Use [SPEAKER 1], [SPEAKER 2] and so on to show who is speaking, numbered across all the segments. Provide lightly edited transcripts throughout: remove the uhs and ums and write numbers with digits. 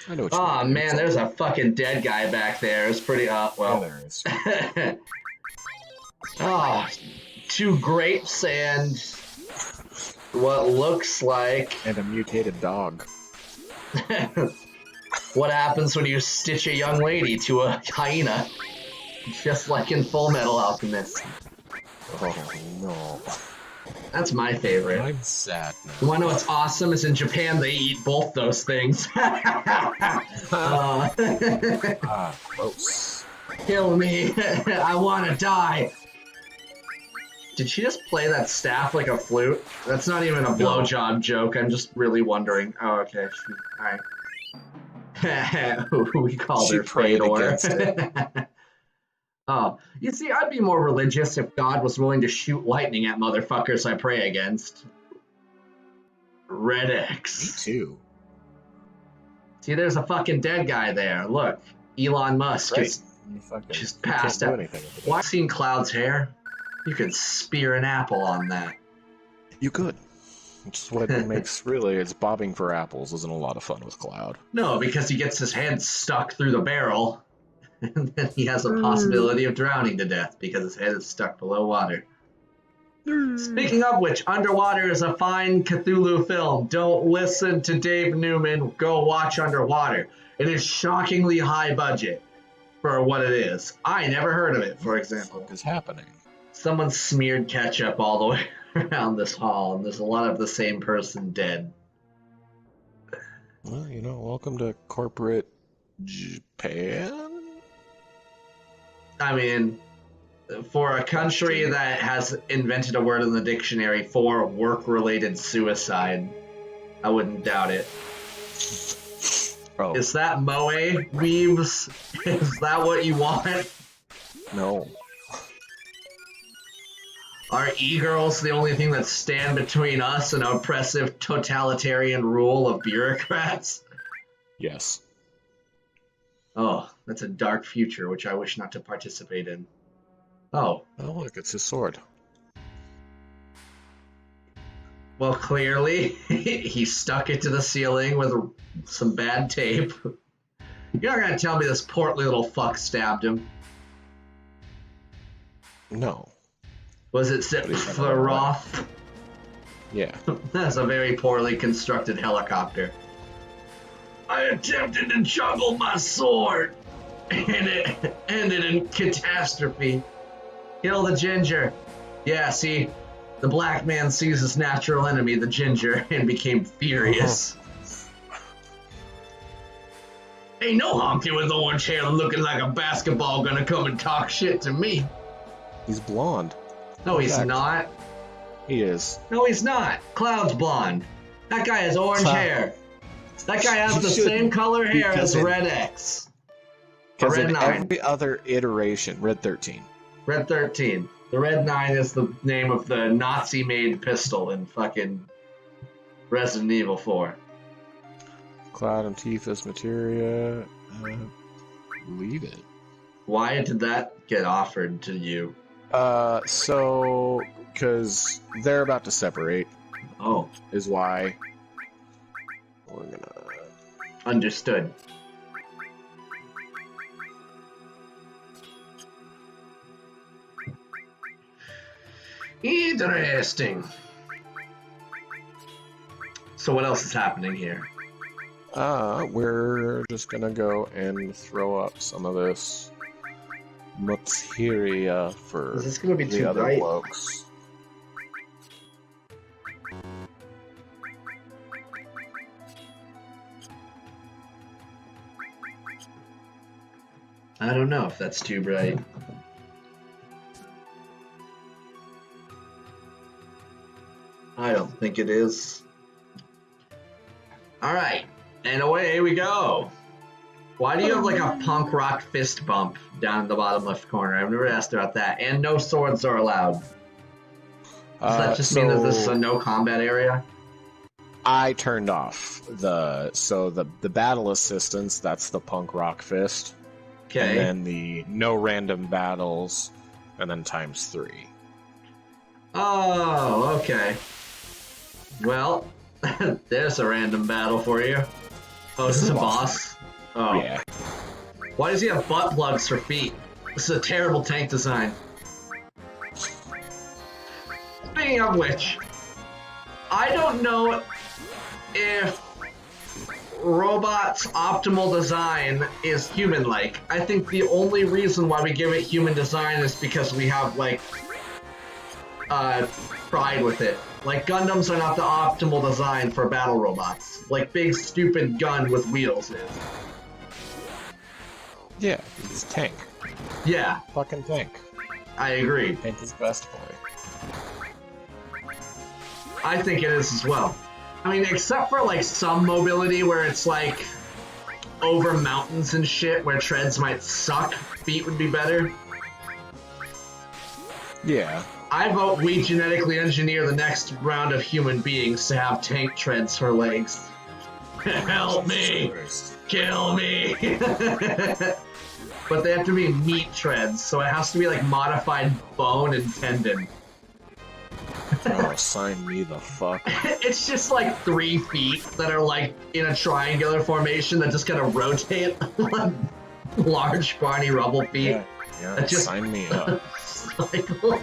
[SPEAKER 1] I know what you
[SPEAKER 2] Oh
[SPEAKER 1] mean.
[SPEAKER 2] man, there's a fucking dead guy back there. It's pretty well.
[SPEAKER 1] Yeah, there is.
[SPEAKER 2] Oh, 2 grapes and what looks like
[SPEAKER 1] And a mutated dog.
[SPEAKER 2] what happens when you stitch a young lady to a hyena, just like in Full Metal Alchemist.
[SPEAKER 1] Oh no.
[SPEAKER 2] That's my favorite.
[SPEAKER 1] I'm sad now.
[SPEAKER 2] You wanna know what's awesome? Is in Japan they eat both those things.
[SPEAKER 1] Gross.
[SPEAKER 2] Kill me. I wanna die. Did she just play that staff like a flute? That's not even a blowjob joke. I'm just really wondering. Oh, okay. Alright. We called her
[SPEAKER 1] prayed
[SPEAKER 2] Fedor.
[SPEAKER 1] against it.
[SPEAKER 2] Oh, you see, I'd be more religious if God was willing to shoot lightning at motherfuckers I pray against. Red X.
[SPEAKER 1] Me too.
[SPEAKER 2] See, there's a fucking dead guy there. Look, Elon Musk is just passed out. Why seen Cloud's hair? You could spear an apple on that.
[SPEAKER 1] You could. Which is what it makes, really, it's bobbing for apples isn't a lot of fun with Cloud.
[SPEAKER 2] No, because he gets his head stuck through the barrel, and then he has a possibility of drowning to death because his head is stuck below water. Speaking of which, Underwater is a fine Cthulhu film. Don't listen to Dave Newman. Go watch Underwater. It is shockingly high budget for what it is. I never heard of it, for example.
[SPEAKER 1] What is happening?
[SPEAKER 2] Someone smeared ketchup all the way around this hall, and there's a lot of the same person dead.
[SPEAKER 1] Well, you know, welcome to corporate Japan?
[SPEAKER 2] I mean, for a country that has invented a word in the dictionary for work-related suicide, I wouldn't doubt it.
[SPEAKER 1] Oh.
[SPEAKER 2] Is that Moe, Weaves? Is that what you want?
[SPEAKER 1] No.
[SPEAKER 2] Are e-girls the only thing that stand between us and oppressive totalitarian rule of bureaucrats?
[SPEAKER 1] Yes.
[SPEAKER 2] Oh, that's a dark future which I wish not to participate in. Oh.
[SPEAKER 1] Oh, look, it's his sword.
[SPEAKER 2] Well, clearly, he stuck it to the ceiling with some bad tape. You're not gonna tell me this portly little fuck stabbed him.
[SPEAKER 1] No.
[SPEAKER 2] Was it Sephiroth?
[SPEAKER 1] Yeah.
[SPEAKER 2] That's a very poorly constructed helicopter. I attempted to juggle my sword, and it ended in catastrophe. Kill the ginger. Yeah, see, the black man sees his natural enemy, the ginger, and became furious. Ain't no honky with orange hair looking like a basketball gonna come and talk shit to me.
[SPEAKER 1] He's blonde.
[SPEAKER 2] No, he's not.
[SPEAKER 1] He is.
[SPEAKER 2] No, he's not. Cloud's blonde. That guy has orange hair. That guy has the same color hair as Red X.
[SPEAKER 1] Because
[SPEAKER 2] Red
[SPEAKER 1] in
[SPEAKER 2] 9.
[SPEAKER 1] every other iteration, Red 13.
[SPEAKER 2] Red 13. The Red 9 is the name of the Nazi-made pistol in fucking Resident Evil 4.
[SPEAKER 1] Cloud and Tifa's materia. Leave it.
[SPEAKER 2] Why did that get offered to you?
[SPEAKER 1] So, because they're about to separate.
[SPEAKER 2] Oh.
[SPEAKER 1] Is why. We're gonna.
[SPEAKER 2] Understood. Interesting. So what else is happening here?
[SPEAKER 1] We're just gonna go and throw up some of this materia for
[SPEAKER 2] Is this gonna be
[SPEAKER 1] the
[SPEAKER 2] too
[SPEAKER 1] other
[SPEAKER 2] bright?
[SPEAKER 1] blokes.
[SPEAKER 2] I don't know if that's too bright. I don't think it is. Alright, and away we go. Why do you have like a punk rock fist bump down in the bottom left corner? I've never asked about that. And no swords are allowed. Does that just mean that this is a no combat area?
[SPEAKER 1] I turned off the battle assistance, that's the punk rock fist.
[SPEAKER 2] Okay.
[SPEAKER 1] And then the no random battles, and then ×3.
[SPEAKER 2] Oh, okay. Well, there's a random battle for you. Oh, is this a boss? Oh.
[SPEAKER 1] Yeah.
[SPEAKER 2] Why does he have butt plugs for feet? This is a terrible tank design. Speaking of which, I don't know if Robot's optimal design is human-like. I think the only reason why we give it human design is because we have, like, pride with it. Like, Gundams are not the optimal design for battle robots. Like, big, stupid gun with wheels is.
[SPEAKER 1] Yeah, it's tank.
[SPEAKER 2] Yeah.
[SPEAKER 1] Fucking tank.
[SPEAKER 2] I agree.
[SPEAKER 1] Tank is best boy.
[SPEAKER 2] I think it is as well. I mean, except for, like, some mobility where it's, like, over mountains and shit where treads might suck, feet would be better.
[SPEAKER 1] Yeah.
[SPEAKER 2] I vote we genetically engineer the next round of human beings to have tank treads for legs. Help me! Kill me! But they have to be meat treads, so it has to be like modified bone and tendon.
[SPEAKER 1] Oh, sign me the fuck.
[SPEAKER 2] It's just like 3 feet that are like in a triangular formation that just kind of rotate like large Barney Rubble feet.
[SPEAKER 1] Yeah,
[SPEAKER 2] that just
[SPEAKER 1] sign me up.
[SPEAKER 2] cycle.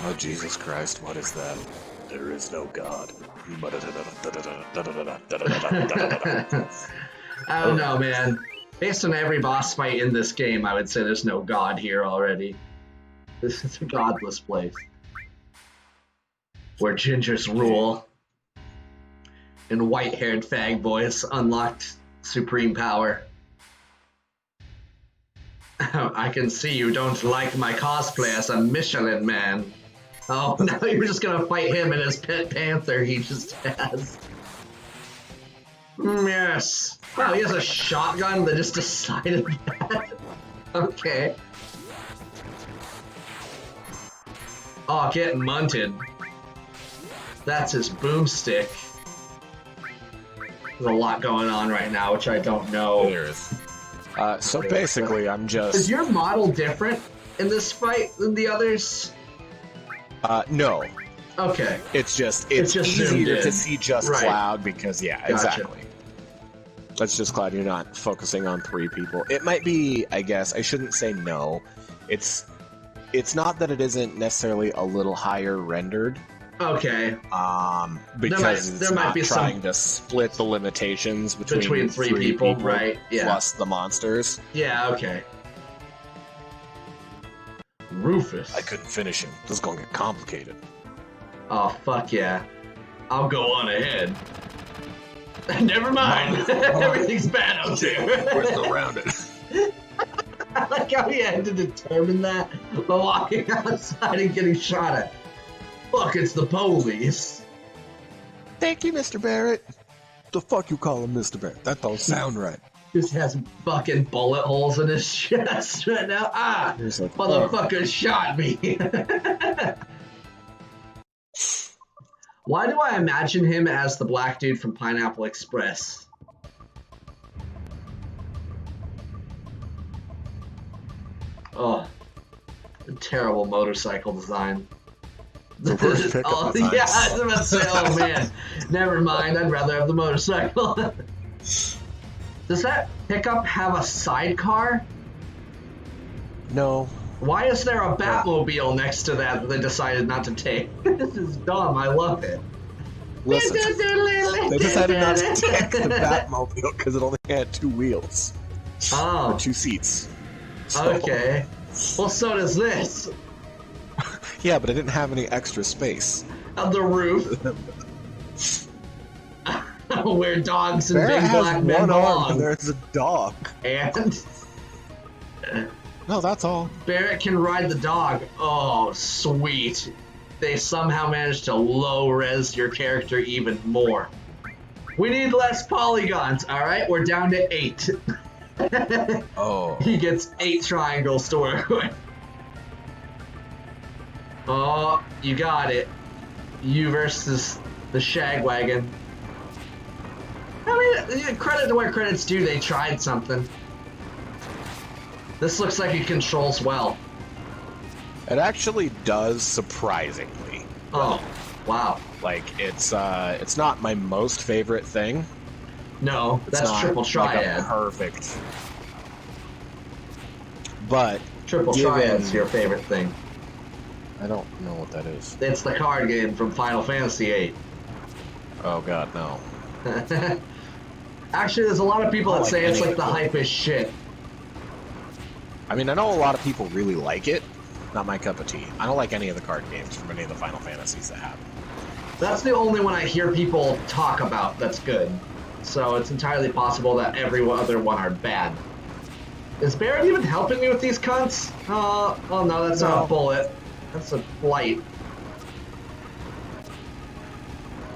[SPEAKER 1] Oh, Jesus Christ, what is that? There is no God.
[SPEAKER 2] I don't know, man. Based on every boss fight in this game, I would say there's no God here already. This is a godless place. Where gingers rule. And white-haired fag boys unlocked supreme power. I can see you don't like my cosplay as a Michelin man. Oh, now you're just gonna fight him and his pet panther he just has. Yes. Wow, he has a shotgun that just decided that. Okay. Oh, get munted. That's his boomstick. There's a lot going on right now, which I don't know.
[SPEAKER 1] There is. So basically, I'm just...
[SPEAKER 2] Is your model different in this fight than the others?
[SPEAKER 1] No.
[SPEAKER 2] Okay.
[SPEAKER 1] It's easier to see just
[SPEAKER 2] Right.
[SPEAKER 1] Cloud because, yeah,
[SPEAKER 2] Gotcha.
[SPEAKER 1] exactly. That's just Cloud. You're not focusing on 3 people. It might be, I guess, I shouldn't say no. It's not that it isn't necessarily a little higher rendered.
[SPEAKER 2] Okay.
[SPEAKER 1] Because
[SPEAKER 2] there
[SPEAKER 1] it's
[SPEAKER 2] might
[SPEAKER 1] not
[SPEAKER 2] be
[SPEAKER 1] trying to split the limitations between
[SPEAKER 2] 3 people, right? Yeah.
[SPEAKER 1] Plus the monsters.
[SPEAKER 2] Yeah, okay. Rufus.
[SPEAKER 1] I couldn't finish him. This is gonna get complicated.
[SPEAKER 2] Oh, fuck yeah. I'll go on ahead. Never mind. Everything's bad out there.
[SPEAKER 1] We're still rounded.
[SPEAKER 2] I like how he had to determine that by walking outside and getting shot at. Fuck, it's the police.
[SPEAKER 1] Thank you, Mr. Barrett. The fuck you call him Mr. Barrett? That don't sound right.
[SPEAKER 2] Just has fucking bullet holes in his chest right now. Ah!
[SPEAKER 1] He's like,
[SPEAKER 2] Motherfucker shot me. Why do I imagine him as the black dude from Pineapple Express? Oh, a terrible motorcycle design.
[SPEAKER 1] The worst pickup
[SPEAKER 2] Oh,
[SPEAKER 1] designs.
[SPEAKER 2] yeah, I was about to say, oh man, never mind, I'd rather have the motorcycle. Does that pickup have a sidecar?
[SPEAKER 1] No.
[SPEAKER 2] Why is there a Batmobile next to that they decided not to take? This is dumb, I love it.
[SPEAKER 1] Listen, they decided not to take the Batmobile because it only had 2 wheels.
[SPEAKER 2] Oh,
[SPEAKER 1] Or 2 seats. So-
[SPEAKER 2] okay. Well, so does this.
[SPEAKER 1] Yeah, but it didn't have any extra space.
[SPEAKER 2] On the roof. Where dogs and
[SPEAKER 1] Barrett
[SPEAKER 2] big black
[SPEAKER 1] has
[SPEAKER 2] men
[SPEAKER 1] one arm
[SPEAKER 2] belong.
[SPEAKER 1] and there's a dog.
[SPEAKER 2] And
[SPEAKER 1] No, that's all.
[SPEAKER 2] Barrett can ride the dog. Oh, sweet. They somehow managed to low-res your character even more. We need less polygons, alright? We're down to 8.
[SPEAKER 1] Oh.
[SPEAKER 2] He gets 8 triangles to work with. Oh, you got it. You versus the Shagwagon. I mean, credit to where credit's due, they tried something. This looks like it controls well.
[SPEAKER 1] It actually does, surprisingly.
[SPEAKER 2] Oh, Wow.
[SPEAKER 1] Like, it's not my most favorite thing.
[SPEAKER 2] No,
[SPEAKER 1] It's
[SPEAKER 2] that's
[SPEAKER 1] not
[SPEAKER 2] triple
[SPEAKER 1] like
[SPEAKER 2] triad.
[SPEAKER 1] a perfect. But
[SPEAKER 2] Triple triad's your favorite thing.
[SPEAKER 1] I don't know what that is.
[SPEAKER 2] It's the card game from Final Fantasy VIII.
[SPEAKER 1] Oh god, no.
[SPEAKER 2] Actually, there's a lot of people that
[SPEAKER 1] like
[SPEAKER 2] say it's
[SPEAKER 1] any
[SPEAKER 2] like the
[SPEAKER 1] of them.
[SPEAKER 2] hype is shit.
[SPEAKER 1] I mean, I know a lot of people really like it. Not my cup of tea. I don't like any of the card games from any of the Final Fantasies that have.
[SPEAKER 2] That's the only one I hear people talk about that's good. So it's entirely possible that every other one are bad. Is Barrett even helping me with these cunts? Oh no, that's not a bullet. That's a light.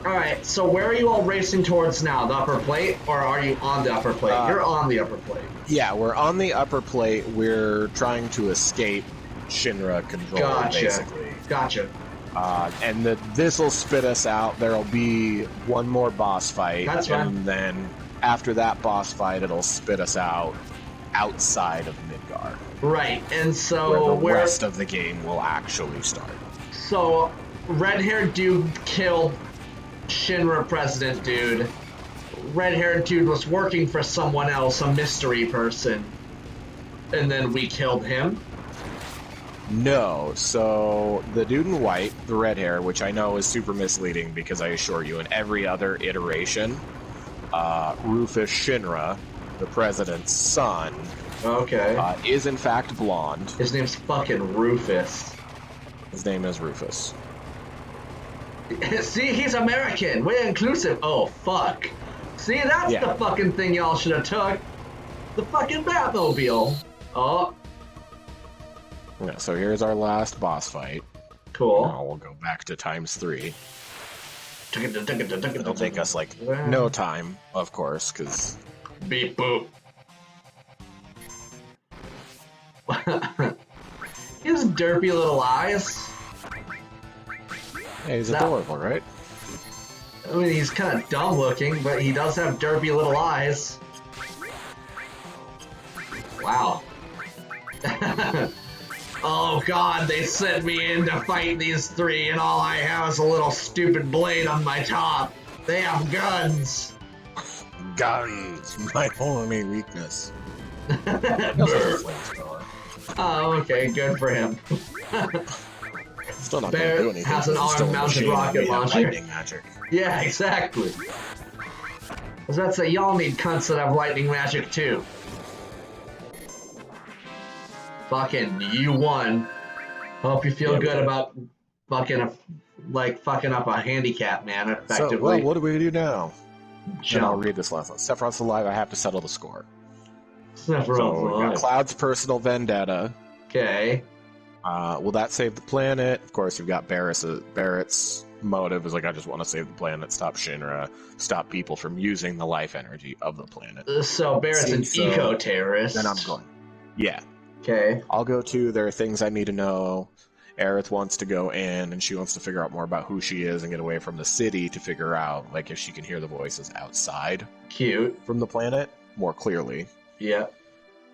[SPEAKER 2] Alright, so where are you all racing towards now? The upper plate? Or are you on the upper plate? You're on the upper plate.
[SPEAKER 1] Yeah, we're on the upper plate. We're trying to escape Shinra control, basically.
[SPEAKER 2] Gotcha.
[SPEAKER 1] And this will spit us out. There'll be one more boss fight.
[SPEAKER 2] That's fine.
[SPEAKER 1] And then after that boss fight, it'll spit us out outside of Midgar.
[SPEAKER 2] Right, and so
[SPEAKER 1] where the rest of the game will actually start.
[SPEAKER 2] So, red-haired dude killed Shinra president dude. Red-haired dude was working for someone else, a mystery person. And then we killed him?
[SPEAKER 1] No, so the dude in white, the red hair, which I know is super misleading because I assure you in every other iteration, Rufus Shinra, the president's son, is in fact blonde.
[SPEAKER 2] His name's fucking Rufus.
[SPEAKER 1] His name is Rufus.
[SPEAKER 2] See, he's American. We're inclusive. Oh, fuck. See, that's the fucking thing y'all should have took. The fucking Batmobile. Oh.
[SPEAKER 1] Yeah, so here's our last boss fight.
[SPEAKER 2] Cool.
[SPEAKER 1] Now we'll go back to *3. It'll take us like no time, of course, because
[SPEAKER 2] beep boop. His derpy little eyes.
[SPEAKER 1] Hey, he's adorable, right?
[SPEAKER 2] I mean, he's kind of dumb looking, but he does have derpy little eyes. Wow. Oh god, they sent me in to fight these three, and all I have is a little stupid blade on my top. They have guns.
[SPEAKER 1] Guns, my only weakness.
[SPEAKER 2] Oh, okay, good for him.
[SPEAKER 1] Still not gonna do anything.
[SPEAKER 2] Has an arm-mounted rocket launcher.
[SPEAKER 1] Lightning magic.
[SPEAKER 2] Yeah, exactly. I was about to say, y'all need cunts that have lightning magic too. Fucking, you won. Hope you feel good about fucking up a handicap, man, effectively.
[SPEAKER 1] So, well, what do we do now?
[SPEAKER 2] Jump.
[SPEAKER 1] I'll read this last one. Sephiroth's alive, I have to settle the score.
[SPEAKER 2] Sephiroth's alive.
[SPEAKER 1] Cloud's personal vendetta.
[SPEAKER 2] Okay.
[SPEAKER 1] Will that save the planet? Of course, you've got Barrett's motive is like, I just want to save the planet, stop Shinra, stop people from using the life energy of the planet.
[SPEAKER 2] So Barrett's an eco-terrorist.
[SPEAKER 1] Then I'm going. Yeah.
[SPEAKER 2] Okay.
[SPEAKER 1] I'll go to, there are things I need to know. Aerith wants to go in, and she wants to figure out more about who she is and get away from the city to figure out, like, if she can hear the voices outside.
[SPEAKER 2] Cute.
[SPEAKER 1] From the planet, more clearly.
[SPEAKER 2] Yeah.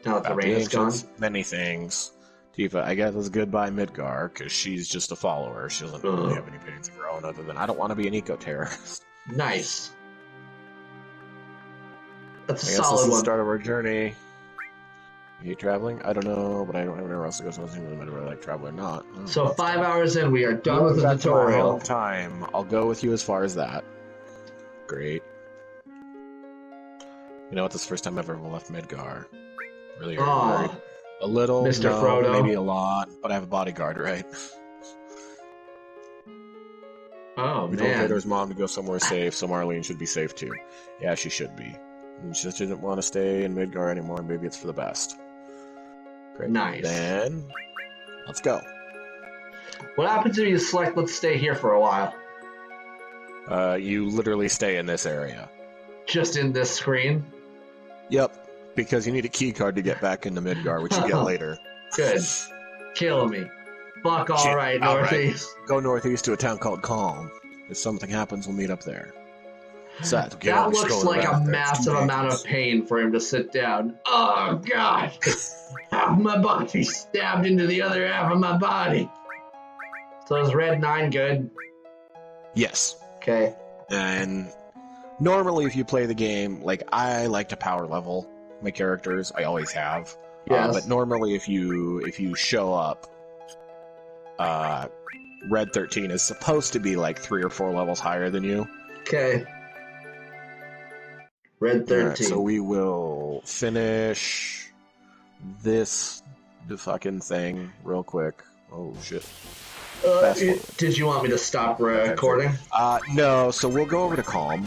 [SPEAKER 2] Now that the rain is gone.
[SPEAKER 1] Many things. Tifa, I guess, is goodbye Midgar, because she's just a follower. She doesn't really have any opinions of her own other than, I don't want to be an eco-terrorist.
[SPEAKER 2] Nice. That's a
[SPEAKER 1] I guess
[SPEAKER 2] solid
[SPEAKER 1] this is
[SPEAKER 2] one.
[SPEAKER 1] the start of our journey. Are you traveling? I don't know, but I don't have anywhere else to go, so it doesn't really matter whether I like travel or not.
[SPEAKER 2] So 5 hours in, we are done with the tutorial.
[SPEAKER 1] Time. I'll go with you as far as that. Great. You know what? This is the first time I've ever left Midgar. Really worried. A little,
[SPEAKER 2] Mr.
[SPEAKER 1] no,
[SPEAKER 2] Frodo.
[SPEAKER 1] maybe a lot, but I have a bodyguard, right?
[SPEAKER 2] Oh,
[SPEAKER 1] we told
[SPEAKER 2] man.
[SPEAKER 1] Vader's mom to go somewhere safe, so Marlene should be safe too. Yeah, she should be. And she just didn't want to stay in Midgar anymore, and maybe it's for the best. Great.
[SPEAKER 2] Nice.
[SPEAKER 1] Then, let's go.
[SPEAKER 2] What happens if you select let's stay here for a while?
[SPEAKER 1] You literally stay in this area.
[SPEAKER 2] Just in this screen?
[SPEAKER 1] Yep, because you need a key card to get back into Midgar, which you get later.
[SPEAKER 2] Good. Kill me. Fuck alright, Northeast.
[SPEAKER 1] Right. Go northeast to a town called Calm. If something happens, we'll meet up there.
[SPEAKER 2] That looks like a massive amount of pain for him to sit down. Oh, God! Half my body stabbed into the other half of my body. So is Red 9 good?
[SPEAKER 1] Yes.
[SPEAKER 2] Okay.
[SPEAKER 1] And normally if you play the game, like, I like to power level my characters. I always have.
[SPEAKER 2] Yes.
[SPEAKER 1] But normally if you show up, Red 13 is supposed to be like 3 or 4 levels higher than you.
[SPEAKER 2] Okay. Red 13.
[SPEAKER 1] Right, so we will finish the fucking thing real quick. Oh shit.
[SPEAKER 2] Did you want me to stop recording?
[SPEAKER 1] No, so we'll go over to Calm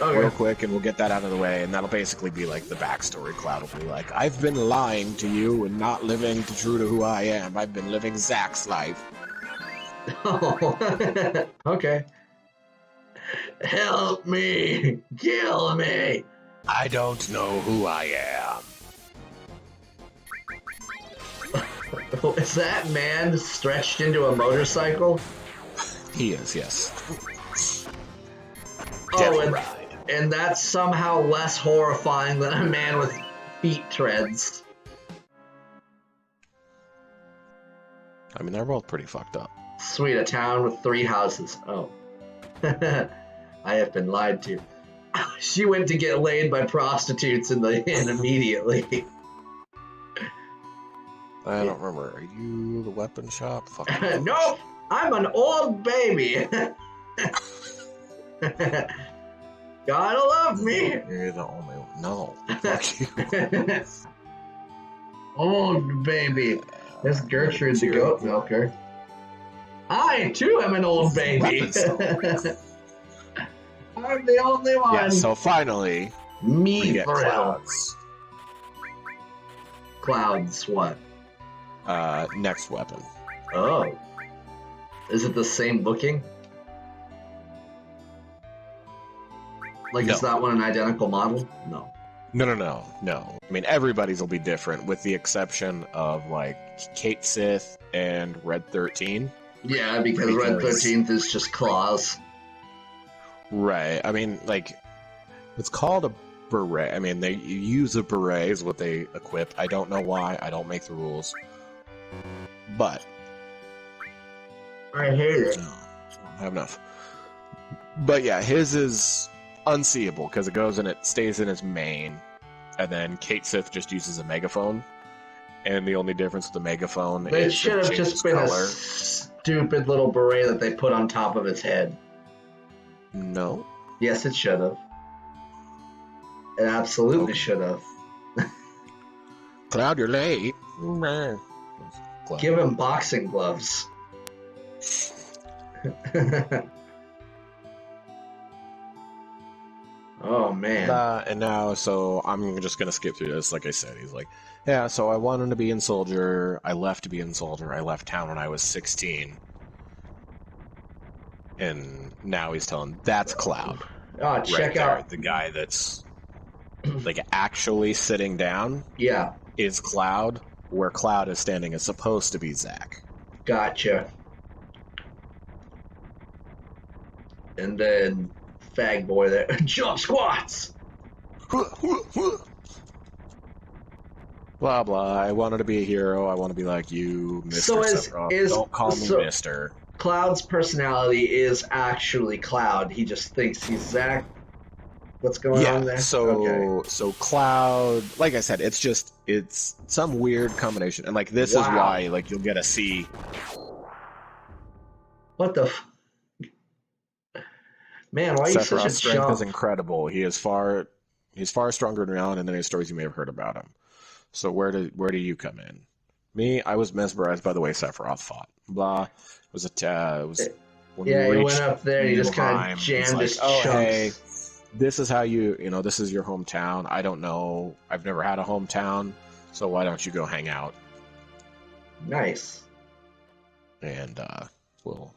[SPEAKER 2] Okay.
[SPEAKER 1] real quick and we'll get that out of the way, and that'll basically be like the backstory. Cloud will be like, I've been lying to you and not living true to who I am. I've been living Zach's life.
[SPEAKER 2] Oh. Okay. Help me! Kill me!
[SPEAKER 1] I don't know who I am.
[SPEAKER 2] Is that man stretched into a motorcycle?
[SPEAKER 1] He is, yes.
[SPEAKER 2] Oh, and that's somehow less horrifying than a man with feet treads.
[SPEAKER 1] I mean, they're both pretty fucked up.
[SPEAKER 2] Sweet, a town with 3 houses. Oh. I have been lied to. She went to get laid by prostitutes and immediately.
[SPEAKER 1] I don't remember. Are you the weapon shop? Fuck.
[SPEAKER 2] Nope! I'm an old baby! Gotta love me!
[SPEAKER 1] You're the only one. No. Fuck you.
[SPEAKER 2] Old baby. This Gertrude's the goat milker. I, too, am an old baby. I'm the only one.
[SPEAKER 1] Yeah, so finally, we
[SPEAKER 2] Me
[SPEAKER 1] get
[SPEAKER 2] thrill.
[SPEAKER 1] Clouds.
[SPEAKER 2] Clouds, what?
[SPEAKER 1] Next weapon.
[SPEAKER 2] Oh. Is it the same looking? Like,
[SPEAKER 1] No.
[SPEAKER 2] is that one an identical model? No.
[SPEAKER 1] No. I mean, everybody's will be different, with the exception of, like, Kate Sith and Red 13.
[SPEAKER 2] Yeah, because Red 13th is just claws.
[SPEAKER 1] Right. I mean, like, it's called a beret. I mean, they use a beret is what they equip. I don't know why. I don't make the rules. But
[SPEAKER 2] I hate it.
[SPEAKER 1] no, I don't have enough. But yeah, his is unseeable because it goes and it stays in his main, and then Kate Sith just uses a megaphone, and the only difference with the megaphone
[SPEAKER 2] It
[SPEAKER 1] is
[SPEAKER 2] should have just been
[SPEAKER 1] color.
[SPEAKER 2] a stupid little beret that they put on top of its head.
[SPEAKER 1] No.
[SPEAKER 2] Yes, it should have. It absolutely should have.
[SPEAKER 1] Cloud, you're late. Cloud.
[SPEAKER 2] Give him boxing gloves. Oh, man.
[SPEAKER 1] And now, so I'm just gonna skip through this. Like I said, he's like, yeah. So I wanted to be in Soldier. I left to be in Soldier. I left town when I was 16. And now he's telling that's Cloud.
[SPEAKER 2] Oh, check out.
[SPEAKER 1] The guy that's like actually sitting down.
[SPEAKER 2] Yeah.
[SPEAKER 1] Is Cloud. Where Cloud is standing is supposed to be Zach.
[SPEAKER 2] Gotcha. And then fag boy there. Jump squats!
[SPEAKER 1] Blah blah. I wanted to be a hero. I want to be like you, Mr.
[SPEAKER 2] So
[SPEAKER 1] Sephiroth. Don't call me Mr.
[SPEAKER 2] Cloud's personality is actually Cloud. He just thinks he's Zach. What's going on there?
[SPEAKER 1] So Cloud, like I said, it's some weird combination, and like this is why like you'll get a C.
[SPEAKER 2] What the? Man, why are you such a
[SPEAKER 1] Sephiroth's strength
[SPEAKER 2] chump?
[SPEAKER 1] is incredible. He's far stronger in reality than any stories you may have heard about him. So where do you come in? Me, I was mesmerized by the way Sephiroth fought. Blah. It was when
[SPEAKER 2] yeah,
[SPEAKER 1] we
[SPEAKER 2] he went up there and he just kind of jammed his chunks.
[SPEAKER 1] Hey, this is how this is your hometown. I don't know. I've never had a hometown, so why don't you go hang out?
[SPEAKER 2] Nice.
[SPEAKER 1] And we'll.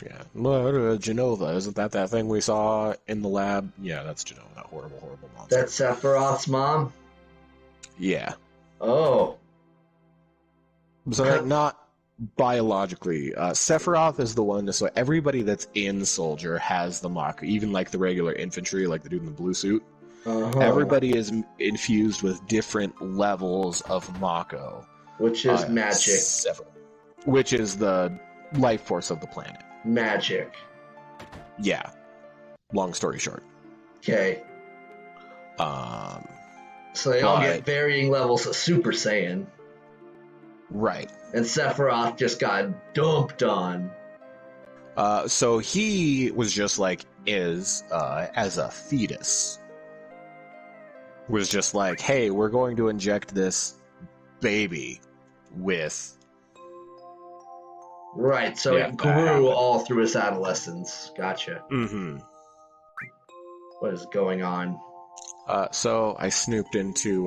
[SPEAKER 1] Yeah, Genova, isn't that thing we saw in the lab? Yeah, that's Genova, that horrible monster.
[SPEAKER 2] That's Sephiroth's mom?
[SPEAKER 1] Yeah.
[SPEAKER 2] Oh.
[SPEAKER 1] So like, not biologically. Sephiroth is the one, so everybody that's in Soldier has the Mako, even like the regular infantry, like the dude in the blue suit.
[SPEAKER 2] Uh-huh.
[SPEAKER 1] Everybody is infused with different levels of Mako.
[SPEAKER 2] Which is magic.
[SPEAKER 1] Which is the life force of the planet.
[SPEAKER 2] Magic.
[SPEAKER 1] Yeah. Long story short.
[SPEAKER 2] Okay. So they all get varying levels of Super Saiyan.
[SPEAKER 1] Right.
[SPEAKER 2] And Sephiroth just got dumped on.
[SPEAKER 1] So he was just like, as a fetus, was just like, hey, we're going to inject this baby with...
[SPEAKER 2] Right, so it grew all through his adolescence. Gotcha.
[SPEAKER 1] Mm-hmm.
[SPEAKER 2] What is going on?
[SPEAKER 1] So I snooped into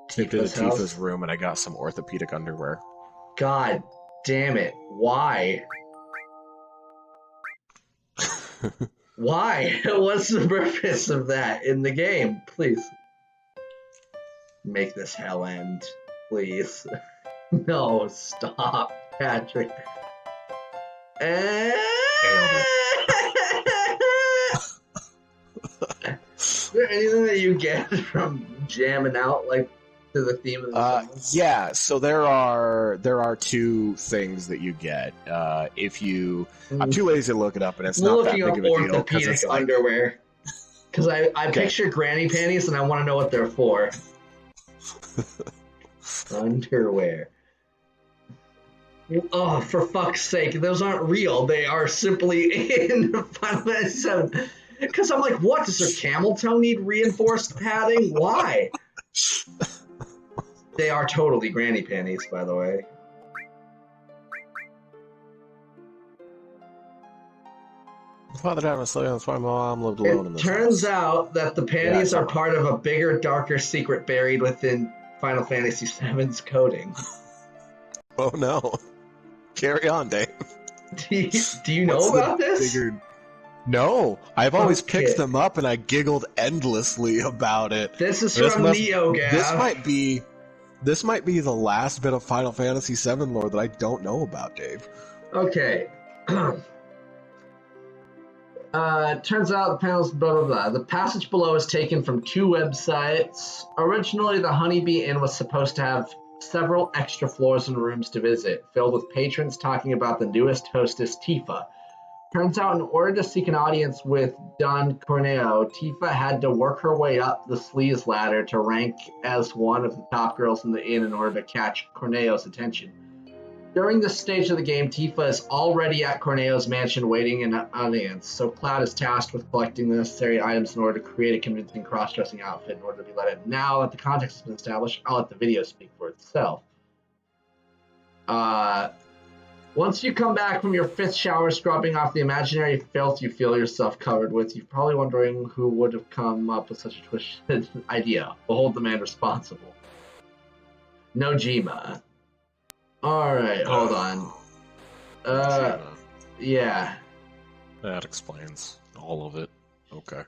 [SPEAKER 1] Tifa's room and I got some orthopedic underwear.
[SPEAKER 2] God damn it. Why? Why? What's the purpose of that in the game? Please. Make this hell end. Please. No, stop, Patrick. Is there anything that you get from jamming out like to the theme of the song?
[SPEAKER 1] Yeah, so there are two things that you get. If you, I'm too lazy to look it up, and it's not that big of a deal.
[SPEAKER 2] Orthopedic underwear. Because I picture granny panties, and I want to know what they're for. Underwear. Oh, for fuck's sake, those aren't real. They are simply in Final Fantasy VII. Because I'm like, what? Does her camel toe need reinforced padding? Why? They are totally granny panties, by the way.
[SPEAKER 1] Father died on Slave, that's why my mom lived alone in this
[SPEAKER 2] house. It turns out that the panties are part of a bigger, darker secret buried within Final Fantasy VII's coding.
[SPEAKER 1] Oh no. Carry on, Dave.
[SPEAKER 2] Do you know about this?
[SPEAKER 1] No, I've always picked them up and I giggled endlessly about it.
[SPEAKER 2] This is from NeoGAF.
[SPEAKER 1] This might be the last bit of Final Fantasy VII lore that I don't know about, Dave.
[SPEAKER 2] Okay. Turns out the panels, blah, blah, blah. The passage below is taken from two websites. Originally, the Honeybee Inn was supposed to have several extra floors and rooms to visit, filled with patrons talking about the newest hostess, Tifa. Turns out, in order to seek an audience with Don Corneo, Tifa had to work her way up the sleaze ladder to rank as one of the top girls in the inn in order to catch Corneo's attention. During this stage of the game, Tifa is already at Corneo's mansion waiting in an audience, so Cloud is tasked with collecting the necessary items in order to create a convincing cross-dressing outfit in order to be let in. Now that the context has been established, I'll let the video speak for itself. Once you come back from your fifth shower scrubbing off the imaginary filth you feel yourself covered with, you're probably wondering who would have come up with such a twisted idea. We'll hold the man responsible. Nojima. Alright, hold on. Yeah.
[SPEAKER 1] That explains all of it. Okay.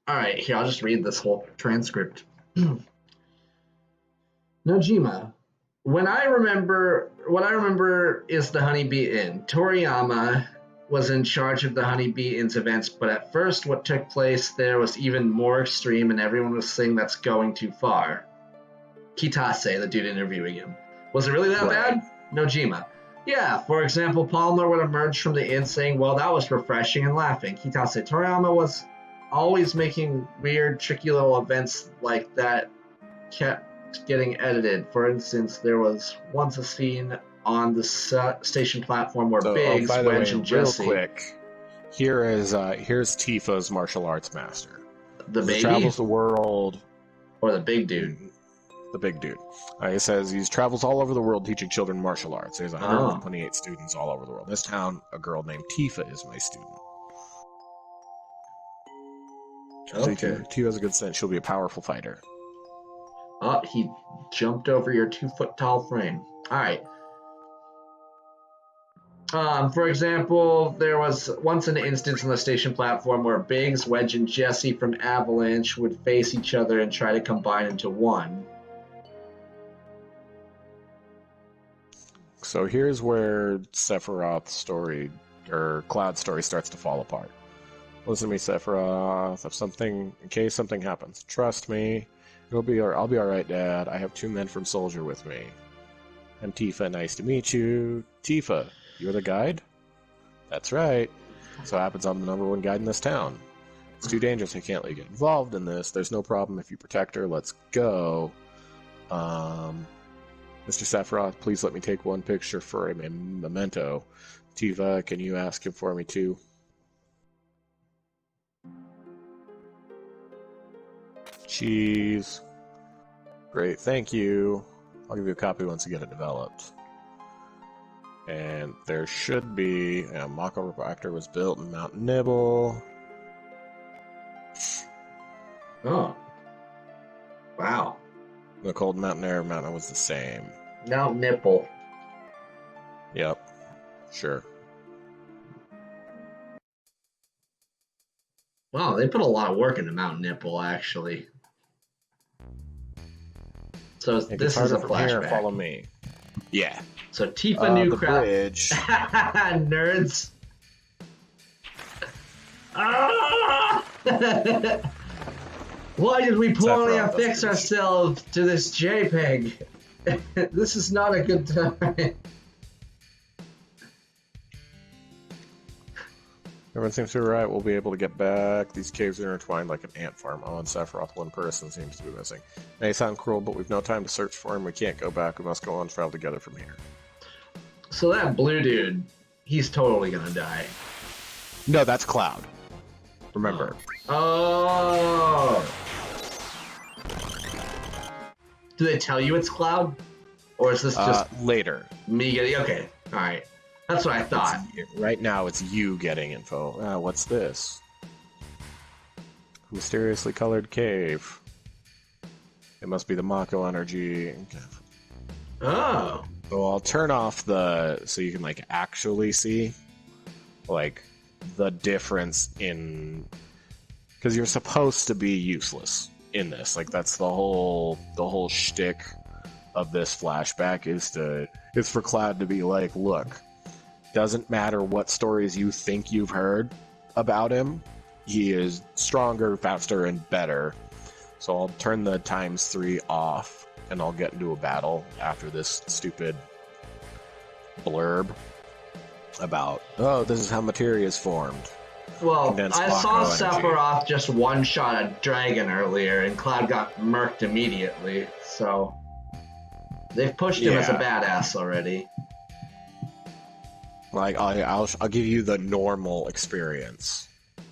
[SPEAKER 2] Alright, here, I'll just read this whole transcript. Nojima. What I remember is the Honeybee Inn. Toriyama was in charge of the Honeybee Inn's events, but at first what took place there was even more extreme and everyone was saying that's going too far. Kitase, the dude interviewing him. Was it really that bad? Nojima. Yeah, for example, Palmer would emerge from the inn saying, well, that was refreshing, and laughing. Kitase. Toriyama was always making weird, tricky little events like that kept getting edited. For instance, there was once a scene on the station platform where Biggs, Wedge, and Jesse...
[SPEAKER 1] Real quick, here's Tifa's martial arts master.
[SPEAKER 2] The baby?
[SPEAKER 1] He travels the world...
[SPEAKER 2] Or the big dude?
[SPEAKER 1] The big dude. He says he travels all over the world teaching children martial arts. There's 128 students all over the world. In this town, a girl named Tifa is my student.
[SPEAKER 2] Okay.
[SPEAKER 1] Tifa's a good sense. She'll be a powerful fighter.
[SPEAKER 2] Oh, he jumped over your 2-foot-tall frame. All right. For example, there was once an instance on the station platform where Biggs, Wedge, and Jesse from Avalanche would face each other and try to combine into one.
[SPEAKER 1] So here's where Sephiroth's story, or Cloud's story, starts to fall apart. Listen to me, Sephiroth. In case something happens, trust me. I'll be all right, Dad. I have 2 men from Soldier with me. I'm Tifa. Nice to meet you. Tifa, you're the guide? That's right. So happens I'm the #1 guide in this town. It's too dangerous. I can't let you get involved in this. There's no problem if you protect her. Let's go. Mr. Sephiroth, please let me take 1 picture for a memento. Tifa, can you ask him for me too? Cheese. Great, thank you. I'll give you a copy once you get it developed. And there should be a Mako reactor was built in Mount Nibble.
[SPEAKER 2] Oh. Wow.
[SPEAKER 1] The cold mountain air mountain was the same.
[SPEAKER 2] Mount Nipple.
[SPEAKER 1] Yep. Sure.
[SPEAKER 2] Wow, they put a lot of work into Mount Nipple, actually. So this is a flashback.
[SPEAKER 1] Follow me. Yeah.
[SPEAKER 2] So Tifa knew
[SPEAKER 1] the
[SPEAKER 2] crap.
[SPEAKER 1] bridge.
[SPEAKER 2] Nerds. Ah! Why did we poorly affix ourselves to this JPEG? This is not a good time.
[SPEAKER 1] Everyone seems to be right. We'll be able to get back. These caves are intertwined like an ant farm. Oh, and Sephiroth, 1 person seems to be missing. May sound cruel, but we've no time to search for him. We can't go back. We must go on travel together from here.
[SPEAKER 2] So that blue dude, he's totally gonna die.
[SPEAKER 1] No, that's Cloud. Remember.
[SPEAKER 2] Oh. Do they tell you it's Cloud? Or is this just
[SPEAKER 1] later?
[SPEAKER 2] me getting... Okay, alright. That's what I thought.
[SPEAKER 1] Right now, it's you getting info. What's this? Mysteriously colored cave. It must be the Mako energy. Okay.
[SPEAKER 2] Oh.
[SPEAKER 1] So I'll turn off so you can like actually see like the difference in, because you're supposed to be useless in this. Like that's the whole shtick of this flashback is for Cloud to be like, look, doesn't matter what stories you think you've heard about him, he is stronger, faster, and better. So I'll turn the ×3 off, and I'll get into a battle after this stupid blurb about, oh, this is how materia is formed.
[SPEAKER 2] Well, I saw Sephiroth just one-shot a dragon earlier, and Cloud got murked immediately, so they've pushed him as a badass already.
[SPEAKER 1] Like, I'll give you the normal experience.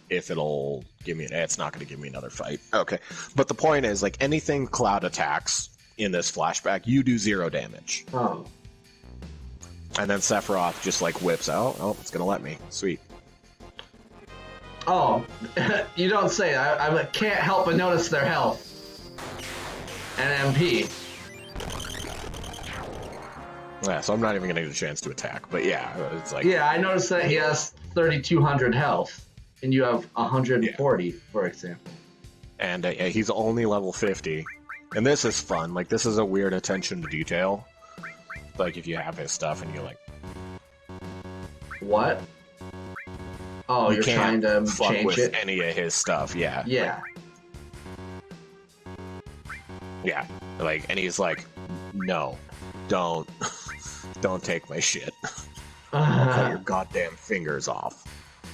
[SPEAKER 1] If it'll give me... It's not going to give me another fight. Okay. But the point is, like, anything Cloud attacks in this flashback, you do 0 damage.
[SPEAKER 2] Oh.
[SPEAKER 1] And then Sephiroth just, like, whips out. Oh, it's going to let me. Sweet.
[SPEAKER 2] Oh. You don't say. I can't help but notice their health. And MP.
[SPEAKER 1] Yeah, so I'm not even going to get a chance to attack. But yeah, it's like...
[SPEAKER 2] Yeah, I noticed that he has 3,200 health. And you have 140, for example.
[SPEAKER 1] And he's only level 50. And this is fun. Like, this is a weird attention to detail. Like, if you have his stuff and you're like...
[SPEAKER 2] What? Oh, you're trying to change
[SPEAKER 1] with
[SPEAKER 2] it?
[SPEAKER 1] Any of his stuff, yeah.
[SPEAKER 2] Yeah.
[SPEAKER 1] Yeah. Like, and he's like, no, don't take my shit. I'll cut your goddamn fingers off.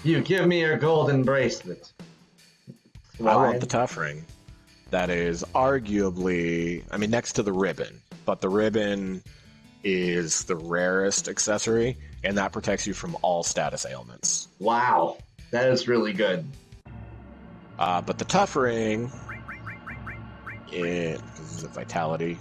[SPEAKER 2] You give me your golden bracelet.
[SPEAKER 1] Why? I want the tough ring. That is arguably, I mean, next to the ribbon. But the ribbon is the rarest accessory, and that protects you from all status ailments.
[SPEAKER 2] Wow. That is really good.
[SPEAKER 1] But the tough ring, because it's a vitality.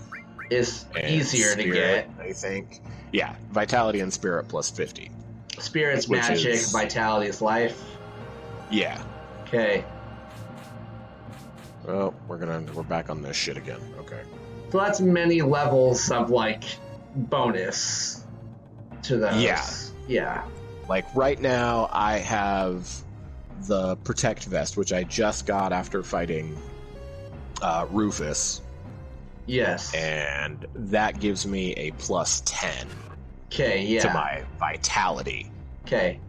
[SPEAKER 2] Is easier to get.
[SPEAKER 1] I think. Yeah, vitality and spirit plus 50.
[SPEAKER 2] Spirit's magic, vitality is life.
[SPEAKER 1] Yeah.
[SPEAKER 2] Okay.
[SPEAKER 1] Well, we're back on this shit again. Okay.
[SPEAKER 2] So that's many levels of like bonus to those.
[SPEAKER 1] Yeah.
[SPEAKER 2] Yeah.
[SPEAKER 1] Like right now, I have the Protect Vest, which I just got after fighting Rufus.
[SPEAKER 2] Yes.
[SPEAKER 1] And that gives me a plus 10.
[SPEAKER 2] Okay, yeah.
[SPEAKER 1] To my vitality.
[SPEAKER 2] Okay.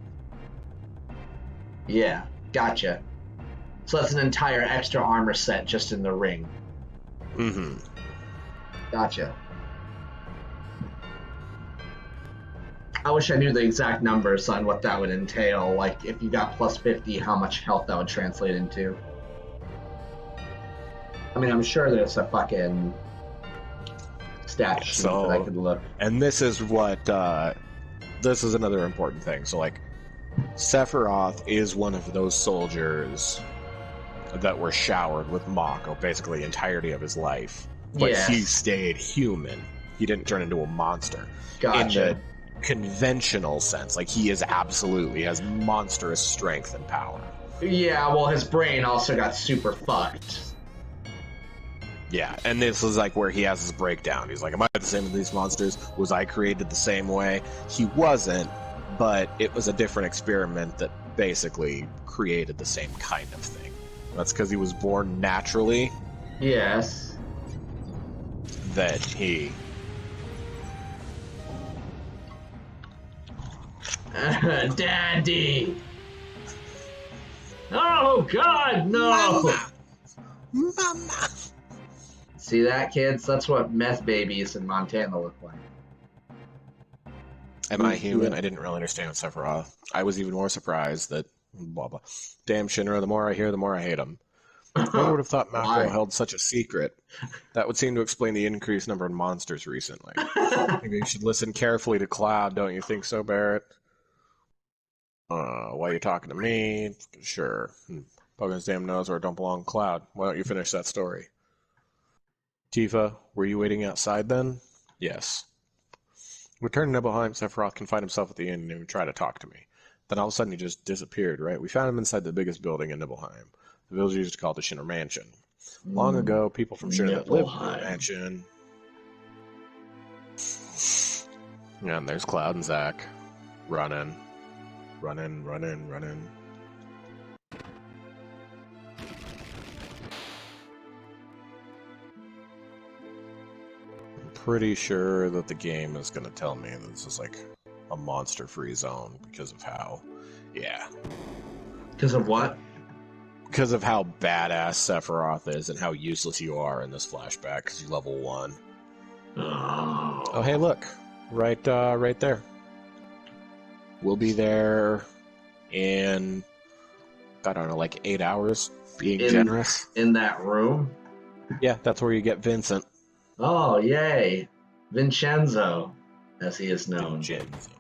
[SPEAKER 2] Yeah. Gotcha. So that's an entire extra armor set just in the ring.
[SPEAKER 1] Mm-hmm.
[SPEAKER 2] Gotcha. I wish I knew the exact numbers on what that would entail. Like, if you got plus 50, how much health that would translate into. I mean, I'm sure there's a fucking stat sheet that I could look.
[SPEAKER 1] And this is what, this is another important thing. So, like, Sephiroth is one of those soldiers that were showered with Mako basically the entirety of his life. But he stayed human. He didn't turn into a monster.
[SPEAKER 2] Gotcha.
[SPEAKER 1] In the conventional sense, like, he is absolutely has monstrous strength and power.
[SPEAKER 2] Yeah, well, his brain also got super fucked.
[SPEAKER 1] Yeah, and this is like where he has his breakdown. He's like, am I the same as these monsters? Was I created the same way? He wasn't, but it was a different experiment that basically created the same kind of thing. That's because he was born naturally.
[SPEAKER 2] Yes.
[SPEAKER 1] That he...
[SPEAKER 2] Daddy! Oh, God, no!
[SPEAKER 1] Mama!
[SPEAKER 2] See that, kids? That's what meth babies in Montana look like.
[SPEAKER 1] Am I human? I didn't really understand Sephiroth. I was even more surprised that... Blah, blah. Damn, Shinra, the more I hear, the more I hate him. One would have thought Mako held such a secret. That would seem to explain the increased number of monsters recently. Maybe you should listen carefully to Cloud, don't you think so, Barrett? Why are you talking to me? Sure. Poking his damn nose where it don't belong, Cloud. Why don't you finish that story? Tifa, were you waiting outside then? Yes. Returning to Nibelheim, Sephiroth confined himself at the inn and even tried to talk to me. Then all of a sudden he just disappeared, right? We found him inside the biggest building in Nibelheim. The villagers used to call it the Shinra Mansion. Long ago, people from Shinra that lived in the mansion... Yeah, and there's Cloud and Zack. Running. I'm pretty sure that the game is going to tell me that this is like a monster-free zone because of how... Yeah.
[SPEAKER 2] Because of what?
[SPEAKER 1] Because of how badass Sephiroth is and how useless you are in this flashback because you're level 1. Oh, hey, look. Right there. We'll be there in, I don't know, like 8 hours, being generous.
[SPEAKER 2] In that room?
[SPEAKER 1] Yeah, that's where you get Vincent.
[SPEAKER 2] Oh, yay. Vincenzo, as he is known.
[SPEAKER 1] Vincenzo.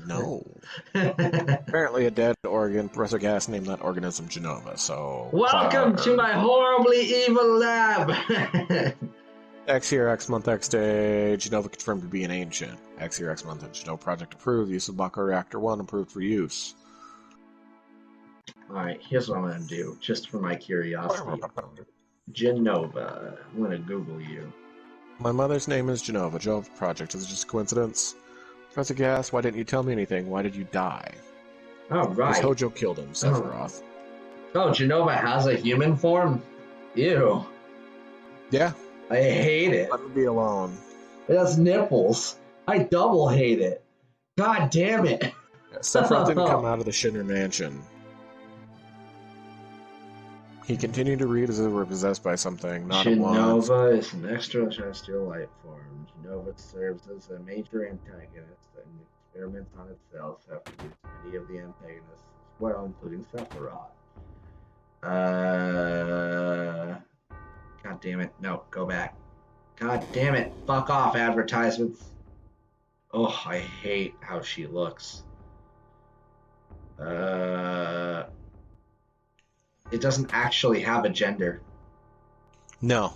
[SPEAKER 1] No. Apparently a dead organ, Professor Gas named that organism Genova, so...
[SPEAKER 2] Welcome to my horribly evil lab!
[SPEAKER 1] X year, X month, X day, Genova confirmed to be an ancient. X year, X month, Genova project approved. Use of Mako Reactor 1 approved for use.
[SPEAKER 2] Alright, here's what I'm going to do, just for my curiosity. Genova. I'm going to Google you.
[SPEAKER 1] My mother's name is Genova. Genova project. Is it just a coincidence? Professor Gas, why didn't you tell me anything? Why did you die?
[SPEAKER 2] Oh, right.
[SPEAKER 1] Because Hojo killed him, Sephiroth.
[SPEAKER 2] Oh, Genova has a human form? Ew.
[SPEAKER 1] Yeah.
[SPEAKER 2] I hate it.
[SPEAKER 1] Let me be alone.
[SPEAKER 2] It has nipples. I double hate it. God damn it.
[SPEAKER 1] Yeah, Sephiroth didn't come out of the Shinra Mansion. He continued to read as if he were possessed by something, not at once.
[SPEAKER 2] Genova is an extraterrestrial life form. Genova serves as a major antagonist, and experiments on its cells have produced many of the antagonists as well, including Sephiroth. God damn it. No, go back. God damn it. Fuck off, advertisements. Oh, I hate how she looks. It doesn't actually have a gender.
[SPEAKER 1] No.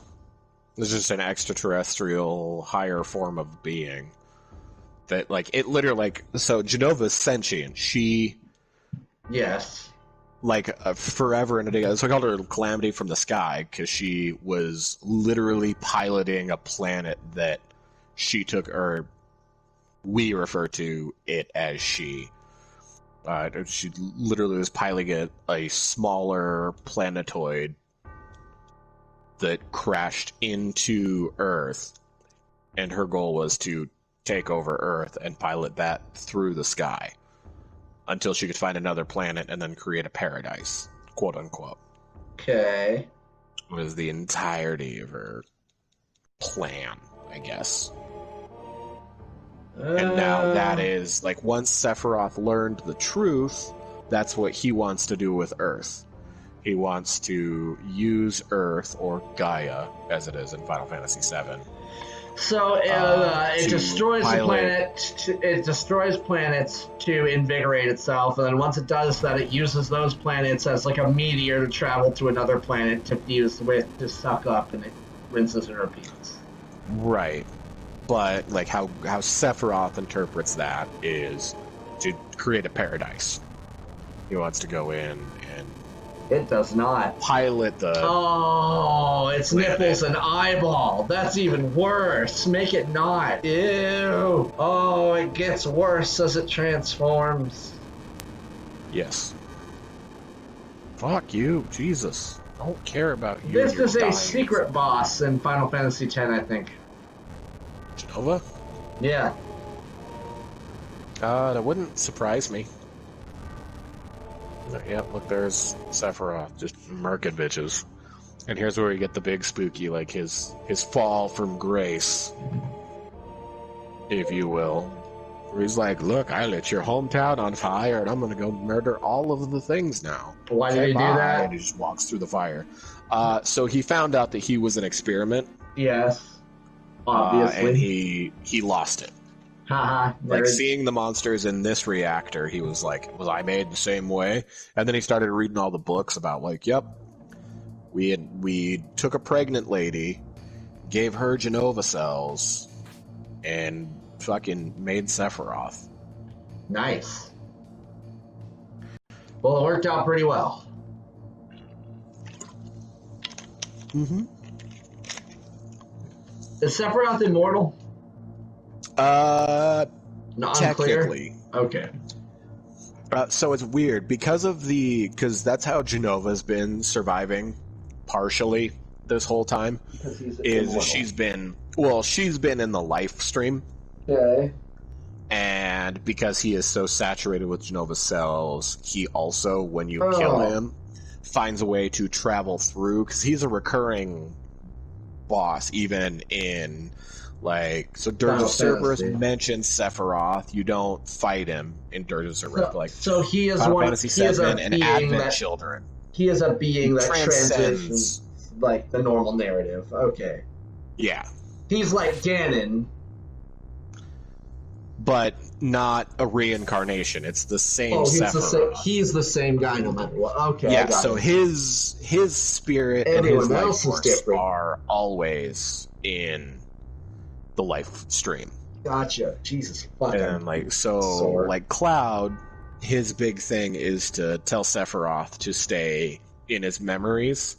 [SPEAKER 1] It's just an extraterrestrial, higher form of being. That, like, it literally, like, so Genova's sentient. She...
[SPEAKER 2] Yes.
[SPEAKER 1] Like, forever and a day. So I called her Calamity from the Sky, because she was literally piloting a planet that she took, or we refer to it as she. She literally was piloting a smaller planetoid that crashed into Earth, and her goal was to take over Earth and pilot that through the sky. until she could find another planet and then create a paradise, quote unquote.
[SPEAKER 2] Okay.
[SPEAKER 1] Was the entirety of her plan, I guess. And now that is, like, once Sephiroth learned the truth, that's what he wants to do with Earth. He wants to use Earth, or Gaia, as it is in Final Fantasy VII.
[SPEAKER 2] So it destroys the
[SPEAKER 1] pilot.
[SPEAKER 2] planet. It destroys planets to invigorate itself, and then once it does that, it uses those planets as like a meteor to travel to another planet to fuse with, to suck up, and it rinses and repeats.
[SPEAKER 1] Right. But, like, how Sephiroth interprets that is to create a paradise. He wants to go in and
[SPEAKER 2] It does not.
[SPEAKER 1] pilot the...
[SPEAKER 2] Oh, it's
[SPEAKER 1] planet.
[SPEAKER 2] nipples and eyeball. That's even worse. Make it not. Ew. Oh, it gets worse as it transforms.
[SPEAKER 1] Yes. Fuck you, Jesus. I don't care about you.
[SPEAKER 2] This
[SPEAKER 1] and your
[SPEAKER 2] is a
[SPEAKER 1] dying.
[SPEAKER 2] secret boss in Final Fantasy X, I think.
[SPEAKER 1] Genova?
[SPEAKER 2] Yeah.
[SPEAKER 1] That wouldn't surprise me. Yep, look, there's Sephiroth, just murking bitches. And here's where we get the big spooky, like his fall from grace, if you will. Where he's like, look, I lit your hometown on fire, and I'm gonna go murder all of the things now.
[SPEAKER 2] Why did he do
[SPEAKER 1] Bye.
[SPEAKER 2] that?
[SPEAKER 1] And he just walks through the fire. So he found out that he was an experiment,
[SPEAKER 2] Yes. Obviously.
[SPEAKER 1] and he lost it.
[SPEAKER 2] Haha.
[SPEAKER 1] Like,
[SPEAKER 2] nerd.
[SPEAKER 1] seeing the monsters in this reactor, he was like, was I made the same way? And then he started reading all the books about, like, yep, we took a pregnant lady, gave her Genova cells, and fucking made Sephiroth.
[SPEAKER 2] Nice. Well, it worked out pretty well.
[SPEAKER 1] Mm-hmm.
[SPEAKER 2] Is Sephiroth immortal? Not unclear?
[SPEAKER 1] Technically.
[SPEAKER 2] Okay.
[SPEAKER 1] So it's weird because that's how Genova's been surviving partially this whole time.
[SPEAKER 2] Because he's
[SPEAKER 1] Is
[SPEAKER 2] immortal.
[SPEAKER 1] she's been in the life stream,
[SPEAKER 2] Okay.
[SPEAKER 1] and because he is so saturated with Genova's cells, he also, when you
[SPEAKER 2] Oh.
[SPEAKER 1] kill him, finds a way to travel through, because he's a recurring boss even in, like, so Dirge
[SPEAKER 2] Final
[SPEAKER 1] of Cerberus
[SPEAKER 2] Fantasy.
[SPEAKER 1] mentions Sephiroth. You don't fight him in Dirge of Cerberus, but, like,
[SPEAKER 2] So he is
[SPEAKER 1] Final
[SPEAKER 2] one.
[SPEAKER 1] Fantasy
[SPEAKER 2] He is a
[SPEAKER 1] VII and
[SPEAKER 2] being
[SPEAKER 1] Advent
[SPEAKER 2] that.
[SPEAKER 1] Children.
[SPEAKER 2] He is a being that
[SPEAKER 1] Transcends.
[SPEAKER 2] transitions like the normal narrative. Okay.
[SPEAKER 1] Yeah,
[SPEAKER 2] He's like Ganon.
[SPEAKER 1] but not a reincarnation. It's the same
[SPEAKER 2] Oh,
[SPEAKER 1] Sephiroth.
[SPEAKER 2] he's the same guy no matter what. Okay. I
[SPEAKER 1] Yeah,
[SPEAKER 2] got
[SPEAKER 1] so
[SPEAKER 2] it.
[SPEAKER 1] his spirit and
[SPEAKER 2] Everyone
[SPEAKER 1] his life
[SPEAKER 2] else is
[SPEAKER 1] force
[SPEAKER 2] different.
[SPEAKER 1] are always in the life stream.
[SPEAKER 2] Gotcha. Jesus fucking.
[SPEAKER 1] And, like, so,
[SPEAKER 2] Sword.
[SPEAKER 1] like, Cloud, his big thing is to tell Sephiroth to stay in his memories.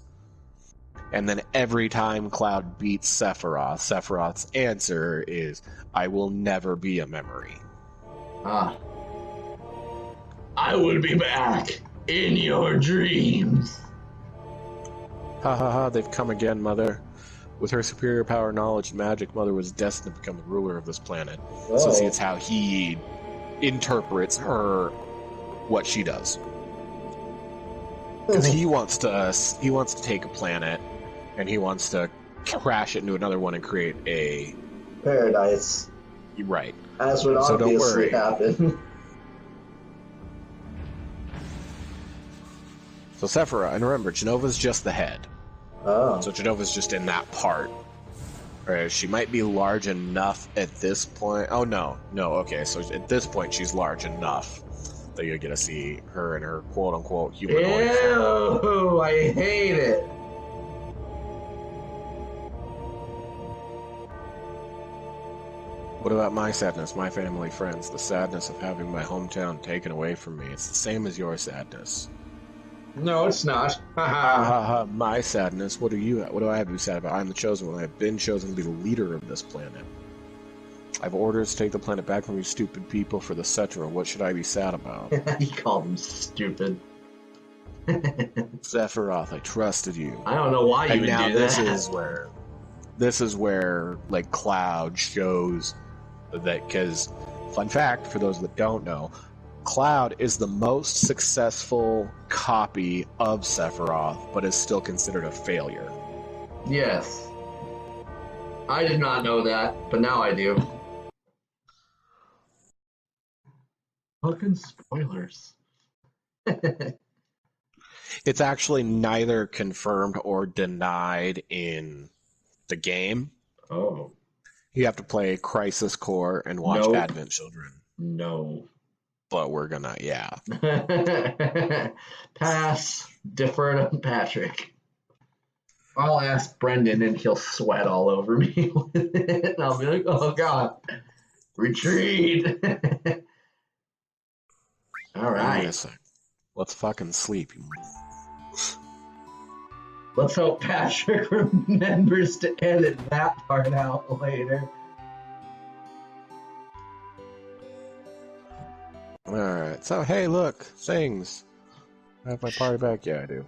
[SPEAKER 1] And then every time Cloud beats Sephiroth, Sephiroth's answer is, I will never be a memory.
[SPEAKER 2] Ah. I will be back in your dreams.
[SPEAKER 1] Ha ha ha, they've come again, Mother. With her superior power, knowledge, and magic, Mother was destined to become the ruler of this planet. So see, it's how he interprets her, what she does. Because he wants to take a planet, and he wants to crash it into another one and create a...
[SPEAKER 2] Paradise.
[SPEAKER 1] Right.
[SPEAKER 2] As would
[SPEAKER 1] So don't
[SPEAKER 2] obviously
[SPEAKER 1] worry.
[SPEAKER 2] happen.
[SPEAKER 1] So Sephiroth, and remember, Genova's just the head.
[SPEAKER 2] Oh.
[SPEAKER 1] So Genova's just in that part. Or she might be large enough at this point. Oh, no. No, okay. So at this point, she's large enough that you get to see her in her quote-unquote humanoid form.
[SPEAKER 2] Ew, I hate it.
[SPEAKER 1] What about my sadness, my family, friends? The sadness of having my hometown taken away from me. It's the same as your sadness.
[SPEAKER 2] No, it's not.
[SPEAKER 1] Ha
[SPEAKER 2] Haha.
[SPEAKER 1] ha ha, my sadness. What do I have to be sad about? I'm the chosen one. I've been chosen to be the leader of this planet. I have orders to take the planet back from you stupid people for the Cetra. What should I be sad about?
[SPEAKER 2] He called him stupid.
[SPEAKER 1] Sephiroth, I trusted you.
[SPEAKER 2] I don't know why you
[SPEAKER 1] And
[SPEAKER 2] would
[SPEAKER 1] now
[SPEAKER 2] do that.
[SPEAKER 1] this is where like Cloud shows that, because fun fact for those that don't know, Cloud is the most successful copy of Sephiroth, but is still considered a failure.
[SPEAKER 2] Yes. I did not know that, but now I do. Fucking spoilers.
[SPEAKER 1] It's actually neither confirmed or denied in the game.
[SPEAKER 2] Oh.
[SPEAKER 1] You have to play Crisis Core and watch
[SPEAKER 2] Nope.
[SPEAKER 1] Advent Children.
[SPEAKER 2] No.
[SPEAKER 1] But we're gonna, yeah.
[SPEAKER 2] Pass. Defer to Patrick. I'll ask Brendan and he'll sweat all over me with it. And I'll be like, oh god. Retreat. All right.
[SPEAKER 1] Wait a sec. Let's fucking sleep.
[SPEAKER 2] Let's hope Patrick remembers to edit that part out later.
[SPEAKER 1] Alright, so hey, look, things. I have my party back? Yeah, I do.